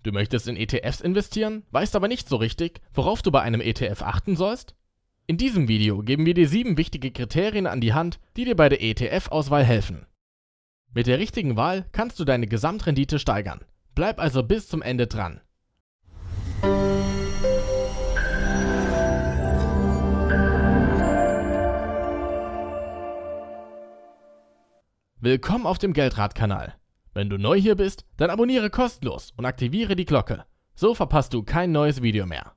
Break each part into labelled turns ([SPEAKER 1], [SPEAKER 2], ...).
[SPEAKER 1] Du möchtest in ETFs investieren, weißt aber nicht so richtig, worauf du bei einem ETF achten sollst? In diesem Video geben wir dir 7 wichtige Kriterien an die Hand, die dir bei der ETF-Auswahl helfen. Mit der richtigen Wahl kannst du deine Gesamtrendite steigern. Bleib also bis zum Ende dran. Willkommen auf dem Geldrad-Kanal. Wenn du neu hier bist, dann abonniere kostenlos und aktiviere die Glocke. So verpasst du kein neues Video mehr.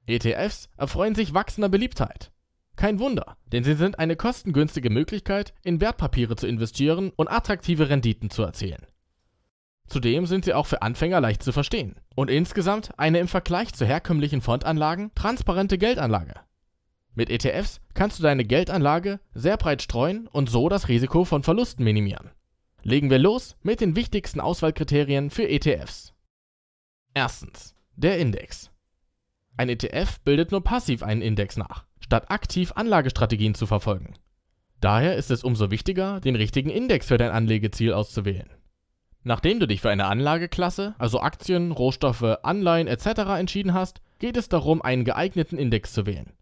[SPEAKER 1] ETFs erfreuen sich wachsender Beliebtheit. Kein Wunder, denn sie sind eine kostengünstige Möglichkeit, in Wertpapiere zu investieren und attraktive Renditen zu erzielen. Zudem sind sie auch für Anfänger leicht zu verstehen und insgesamt eine im Vergleich zu herkömmlichen Fondanlagen transparente Geldanlage. Mit ETFs kannst du deine Geldanlage sehr breit streuen und so das Risiko von Verlusten minimieren. Legen wir los mit den wichtigsten Auswahlkriterien für ETFs. Erstens, der Index. Ein ETF bildet nur passiv einen Index nach, statt aktiv Anlagestrategien zu verfolgen. Daher ist es umso wichtiger, den richtigen Index für dein Anlegeziel auszuwählen. Nachdem du dich für eine Anlageklasse, also Aktien, Rohstoffe, Anleihen etc. entschieden hast, geht es darum, einen geeigneten Index zu wählen.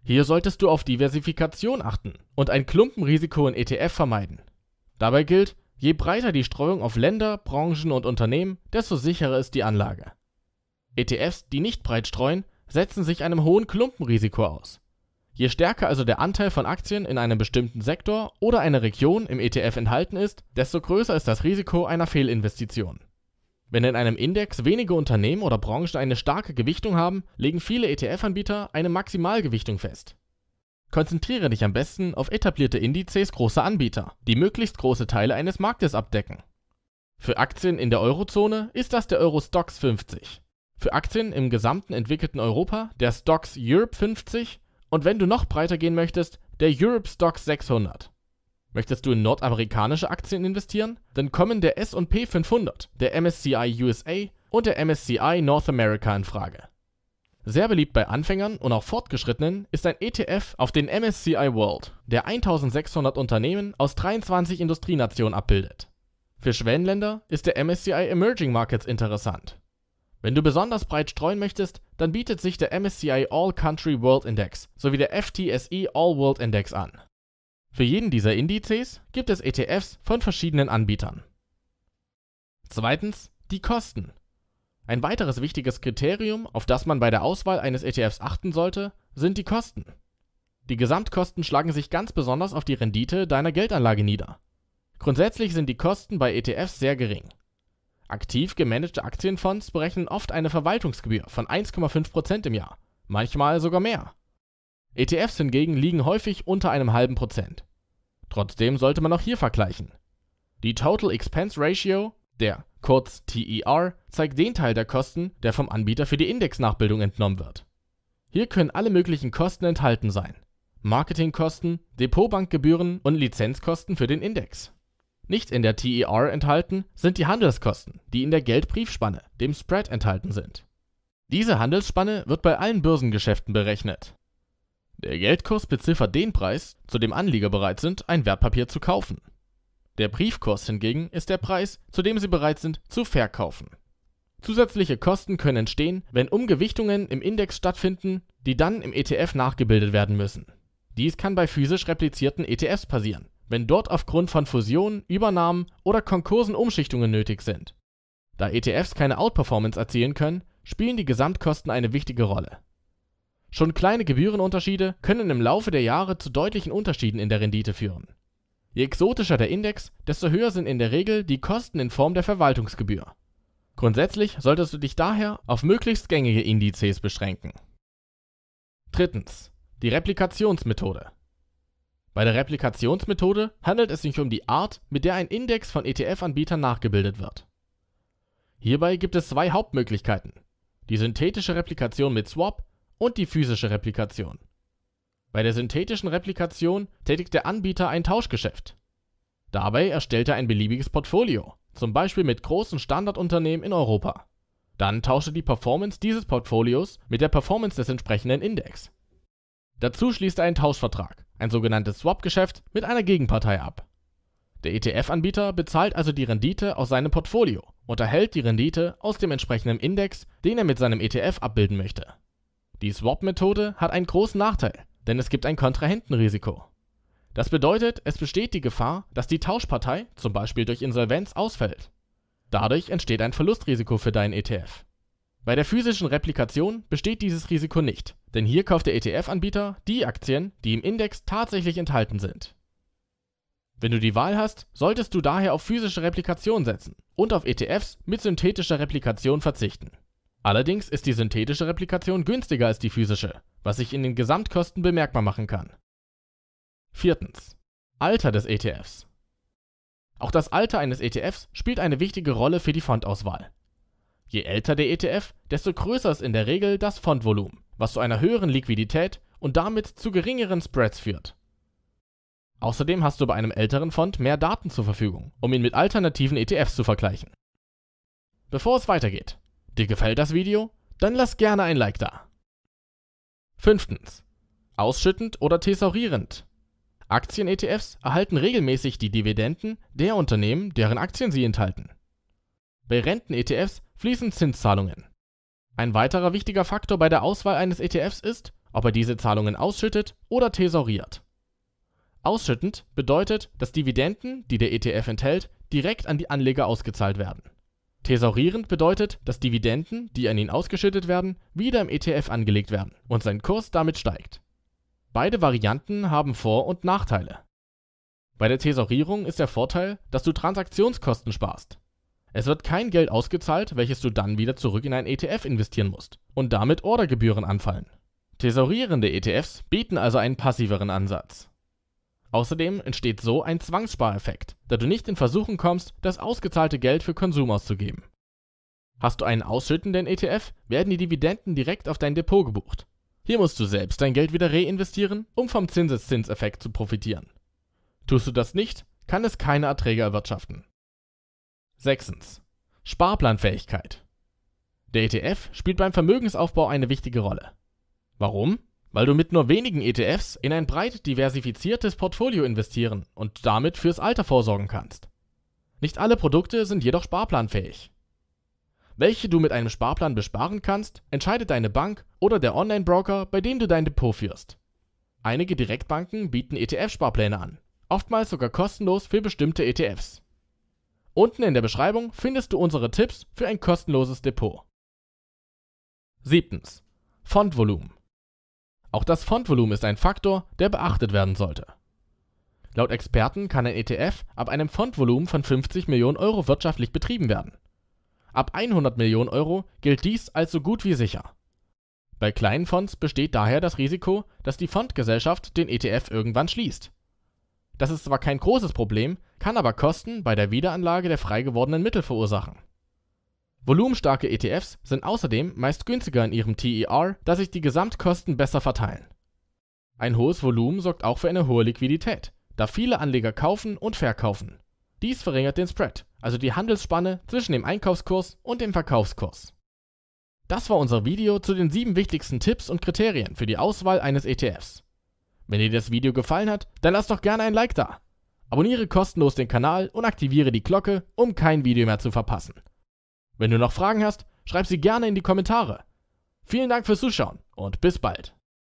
[SPEAKER 1] Hier solltest du auf Diversifikation achten und ein Klumpenrisiko in ETF vermeiden. Dabei gilt, je breiter die Streuung auf Länder, Branchen und Unternehmen, desto sicherer ist die Anlage. ETFs, die nicht breit streuen, setzen sich einem hohen Klumpenrisiko aus. Je stärker also der Anteil von Aktien in einem bestimmten Sektor oder einer Region im ETF enthalten ist, desto größer ist das Risiko einer Fehlinvestition. Wenn in einem Index wenige Unternehmen oder Branchen eine starke Gewichtung haben, legen viele ETF-Anbieter eine Maximalgewichtung fest. Konzentriere dich am besten auf etablierte Indizes großer Anbieter, die möglichst große Teile eines Marktes abdecken. Für Aktien in der Eurozone ist das der Euro Stoxx 50. Für Aktien im gesamten entwickelten Europa der Stoxx Europe 50 und wenn du noch breiter gehen möchtest, der Europe Stoxx 600. Möchtest du in nordamerikanische Aktien investieren? Dann kommen der S&P 500, der MSCI USA und der MSCI North America in Frage. Sehr beliebt bei Anfängern und auch Fortgeschrittenen ist ein ETF auf den MSCI World, der 1600 Unternehmen aus 23 Industrienationen abbildet. Für Schwellenländer ist der MSCI Emerging Markets interessant. Wenn du besonders breit streuen möchtest, dann bietet sich der MSCI All Country World Index sowie der FTSE All World Index an. Für jeden dieser Indizes gibt es ETFs von verschiedenen Anbietern. Zweitens, die Kosten. Ein weiteres wichtiges Kriterium, auf das man bei der Auswahl eines ETFs achten sollte, sind die Kosten. Die Gesamtkosten schlagen sich ganz besonders auf die Rendite deiner Geldanlage nieder. Grundsätzlich sind die Kosten bei ETFs sehr gering. Aktiv gemanagte Aktienfonds berechnen oft eine Verwaltungsgebühr von 1,5% im Jahr, manchmal sogar mehr. ETFs hingegen liegen häufig unter einem halben Prozent. Trotzdem sollte man auch hier vergleichen. Die Total Expense Ratio, der kurz TER, zeigt den Teil der Kosten, der vom Anbieter für die Indexnachbildung entnommen wird. Hier können alle möglichen Kosten enthalten sein. Marketingkosten, Depotbankgebühren und Lizenzkosten für den Index. Nicht in der TER enthalten sind die Handelskosten, die in der Geldbriefspanne, dem Spread, enthalten sind. Diese Handelsspanne wird bei allen Börsengeschäften berechnet. Der Geldkurs beziffert den Preis, zu dem Anleger bereit sind, ein Wertpapier zu kaufen. Der Briefkurs hingegen ist der Preis, zu dem sie bereit sind, zu verkaufen. Zusätzliche Kosten können entstehen, wenn Umgewichtungen im Index stattfinden, die dann im ETF nachgebildet werden müssen. Dies kann bei physisch replizierten ETFs passieren, wenn dort aufgrund von Fusionen, Übernahmen oder Konkursen Umschichtungen nötig sind. Da ETFs keine Outperformance erzielen können, spielen die Gesamtkosten eine wichtige Rolle. Schon kleine Gebührenunterschiede können im Laufe der Jahre zu deutlichen Unterschieden in der Rendite führen. Je exotischer der Index, desto höher sind in der Regel die Kosten in Form der Verwaltungsgebühr. Grundsätzlich solltest du dich daher auf möglichst gängige Indizes beschränken. Drittens, die Replikationsmethode. Bei der Replikationsmethode handelt es sich um die Art, mit der ein Index von ETF-Anbietern nachgebildet wird. Hierbei gibt es 2 Hauptmöglichkeiten: die synthetische Replikation mit Swap und die physische Replikation. Bei der synthetischen Replikation tätigt der Anbieter ein Tauschgeschäft. Dabei erstellt er ein beliebiges Portfolio, zum Beispiel mit großen Standardunternehmen in Europa. Dann tauscht er die Performance dieses Portfolios mit der Performance des entsprechenden Index. Dazu schließt er einen Tauschvertrag, ein sogenanntes Swap-Geschäft, mit einer Gegenpartei ab. Der ETF-Anbieter bezahlt also die Rendite aus seinem Portfolio und erhält die Rendite aus dem entsprechenden Index, den er mit seinem ETF abbilden möchte. Die Swap-Methode hat einen großen Nachteil, denn es gibt ein Kontrahentenrisiko. Das bedeutet, es besteht die Gefahr, dass die Tauschpartei, zum Beispiel durch Insolvenz, ausfällt. Dadurch entsteht ein Verlustrisiko für deinen ETF. Bei der physischen Replikation besteht dieses Risiko nicht, denn hier kauft der ETF-Anbieter die Aktien, die im Index tatsächlich enthalten sind. Wenn du die Wahl hast, solltest du daher auf physische Replikation setzen und auf ETFs mit synthetischer Replikation verzichten. Allerdings ist die synthetische Replikation günstiger als die physische, was sich in den Gesamtkosten bemerkbar machen kann. Viertens. Alter des ETFs. Auch das Alter eines ETFs spielt eine wichtige Rolle für die Fondauswahl. Je älter der ETF, desto größer ist in der Regel das Fondvolumen, was zu einer höheren Liquidität und damit zu geringeren Spreads führt. Außerdem hast du bei einem älteren Fond mehr Daten zur Verfügung, um ihn mit alternativen ETFs zu vergleichen. Bevor es weitergeht, dir gefällt das Video? Dann lass gerne ein Like da. Fünftens. Ausschüttend oder thesaurierend. Aktien-ETFs erhalten regelmäßig die Dividenden der Unternehmen, deren Aktien sie enthalten. Bei Renten-ETFs fließen Zinszahlungen. Ein weiterer wichtiger Faktor bei der Auswahl eines ETFs ist, ob er diese Zahlungen ausschüttet oder thesauriert. Ausschüttend bedeutet, dass Dividenden, die der ETF enthält, direkt an die Anleger ausgezahlt werden. Thesaurierend bedeutet, dass Dividenden, die an ihn ausgeschüttet werden, wieder im ETF angelegt werden und sein Kurs damit steigt. Beide Varianten haben Vor- und Nachteile. Bei der Thesaurierung ist der Vorteil, dass du Transaktionskosten sparst. Es wird kein Geld ausgezahlt, welches du dann wieder zurück in ein ETF investieren musst und damit Ordergebühren anfallen. Thesaurierende ETFs bieten also einen passiveren Ansatz. Außerdem entsteht so ein Zwangsspareffekt, da du nicht in Versuchung kommst, das ausgezahlte Geld für Konsum auszugeben. Hast du einen ausschüttenden ETF, werden die Dividenden direkt auf dein Depot gebucht. Hier musst du selbst dein Geld wieder reinvestieren, um vom Zinseszinseffekt zu profitieren. Tust du das nicht, kann es keine Erträge erwirtschaften. Sechstens. Sparplanfähigkeit. Der ETF spielt beim Vermögensaufbau eine wichtige Rolle. Warum? Weil du mit nur wenigen ETFs in ein breit diversifiziertes Portfolio investieren und damit fürs Alter vorsorgen kannst. Nicht alle Produkte sind jedoch sparplanfähig. Welche du mit einem Sparplan besparen kannst, entscheidet deine Bank oder der Online-Broker, bei dem du dein Depot führst. Einige Direktbanken bieten ETF-Sparpläne an, oftmals sogar kostenlos für bestimmte ETFs. Unten in der Beschreibung findest du unsere Tipps für ein kostenloses Depot. Siebtens. Fondvolumen. Auch das Fondvolumen ist ein Faktor, der beachtet werden sollte. Laut Experten kann ein ETF ab einem Fondvolumen von 50 Millionen Euro wirtschaftlich betrieben werden. Ab 100 Millionen Euro gilt dies als so gut wie sicher. Bei kleinen Fonds besteht daher das Risiko, dass die Fondgesellschaft den ETF irgendwann schließt. Das ist zwar kein großes Problem, kann aber Kosten bei der Wiederanlage der frei gewordenen Mittel verursachen. Volumenstarke ETFs sind außerdem meist günstiger in ihrem TER, da sich die Gesamtkosten besser verteilen. Ein hohes Volumen sorgt auch für eine hohe Liquidität, da viele Anleger kaufen und verkaufen. Dies verringert den Spread, also die Handelsspanne zwischen dem Einkaufskurs und dem Verkaufskurs. Das war unser Video zu den 7 wichtigsten Tipps und Kriterien für die Auswahl eines ETFs. Wenn dir das Video gefallen hat, dann lass doch gerne ein Like da. Abonniere kostenlos den Kanal und aktiviere die Glocke, um kein Video mehr zu verpassen. Wenn du noch Fragen hast, schreib sie gerne in die Kommentare. Vielen Dank fürs Zuschauen und bis bald.